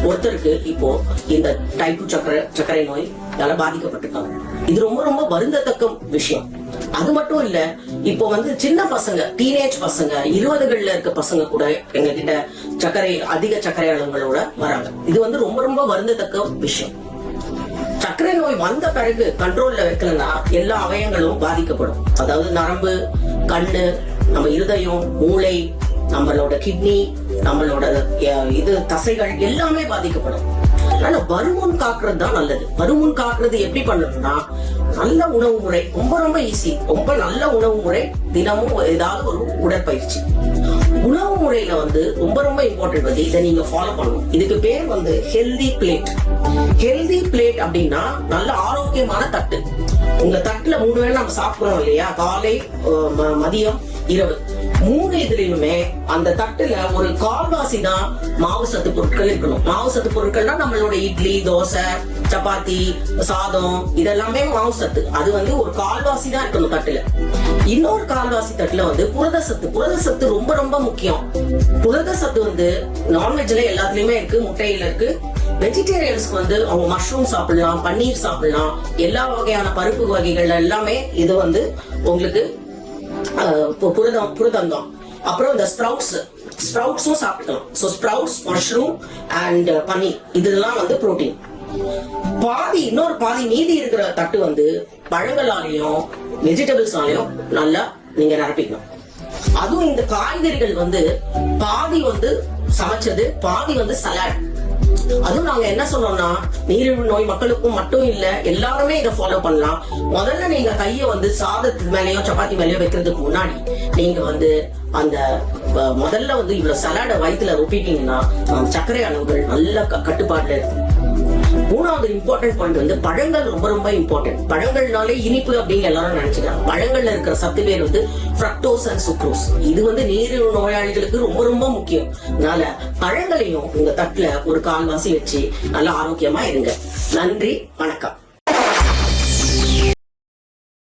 ஒருத்தருக்கு இப்போ இந்த டைப் 2 சர்க்கரை நோயால பாதிக்கப்பட்டிருக்காங்க. இது ரொம்ப ரொம்ப வருந்தத்தக்க விஷயம். அது மட்டும் இல்ல, இப்போ சின்ன பசங்க, டீனேஜ் பசங்க, 20கள்ல இருக்க பசங்க கூட எங்க கிட்ட அதிக சர்க்கரை அளவுகளோட வராங்க. இது ரொம்ப ரொம்ப வருந்தத்தக்க விஷயம். சர்க்கரை நோய் வந்த பிறகு கண்ட்ரோல்ல வைக்கலன்னா எல்லா அவயங்களும் பாதிக்கப்படும். அதாவது நரம்பு, கண்ணு, நம்ம இருதயம், மூளை, நம்மளோட கிட்னி, நம்மளோட தசைகள் எல்லாமே பாதிக்கப்படும். அதனால வருமுன் காக்குறது தான் நல்லது. வருமுன் காக்குறது எப்படி பண்ணணும்னா, நல்ல உணவு முறை ரொம்ப ரொம்ப ஈஸி. ரொம்ப நல்ல உணவு முறை, தினமும் ஏதாவது ஒரு உடற்பயிற்சி. உணவு முறையில ரொம்ப ரொம்ப இம்பார்ட்டன்ட் இதை நீங்க ஃபாலோ பண்ணணும். இதுக்கு பேர் ஹெல்தி பிளேட். ஹெல்தி பிளேட் அப்படின்னா நல்ல ஆரோக்கியமான தட்டு. உங்க தட்டுல 3 வேளை நம்ம சாப்பிடுறோம் இல்லையா, காலை, மதியம், இரவு, 3 இதுலயுமே அந்த தட்டுல ஒரு கால்வாசி தான் மாவு சத்து பொருட்கள் இருக்கணும். மாவு சத்து பொருட்கள்னா நம்மளோட இட்லி, தோசை, சப்பாத்தி, சாதம், இதெல்லாமே மாவு சத்து. அது ஒரு கால்வாசி தான் இருக்கணும் தட்டுல. இன்னொரு கால்வாசி தட்டுல புரத சத்து. புரத சத்து ரொம்ப ரொம்ப முக்கியம். புரத சத்து நான்வெஜ்ல எல்லாத்துலயுமே இருக்கு, முட்டையில இருக்கு. வெஜிடேரியன்ஸ்க்கு அவங்க மஷ்ரூம் சாப்பிடலாம், பன்னீர் சாப்பிடலாம், எல்லா வகையான பருப்பு வகைகள் எல்லாமே இது உங்களுக்கு புரதம் தான். அப்புறம் இந்த ஸ்ப்ரவுட்ஸும் சாப்பிடலாம். சோ ஸ்ப்ரவுட்ஸ், மஷ்ரூம் அண்ட் பன்னீர், இதெல்லாம் புரோட்டீன். இன்னொரு பாதி மீதி இருக்கிற தட்டு பழங்களாலையும் வெஜிடபிள்ஸ்னாலையும் நல்லா நீங்க நிரப்பிக்கணும். அதுவும் இந்த காய்கறிகள் பாதி சமைச்சது, பாதி சலாட். அதுவும் நாங்க என்ன சொல்றோம்னா, நீரிழிவு நோய் மக்களுக்கும் மட்டும் இல்ல, எல்லாருமே இதை ஃபாலோ பண்ணலாம். முதல்ல நீங்க கைய சாதத்து மேலயோ சப்பாத்தி மேலயோ வைக்கிறதுக்கு முன்னாடி நீங்க அந்த முதல்ல இவ்வளவு சலாட வயிற்றுல ரொப்பிட்டீங்கன்னா சர்க்கரை அளவுகள் நல்ல கட்டுப்பாட்டுல இருக்கு. 3வது இம்பார்ட்டன்ட் பாயிண்ட் பழங்கள் ரொம்ப ரொம்ப இம்பார்ட்டன்ட். பழங்கள்னாலே இனிப்பு அப்படின்னு எல்லாரும் நினைச்சுக்கிறாங்க. பழங்கள்ல இருக்கிற சத்து பேர் ஃப்ரக்டோஸ் அண்ட் சுக்ரோஸ். இது நீரிழிவு நோயாளிகளுக்கு ரொம்ப ரொம்ப முக்கியம். அதனால பழங்களையும் உங்க தட்டுல ஒரு கால்வாசி வச்சு நல்லா ஆரோக்கியமா இருங்க. நன்றி, வணக்கம்.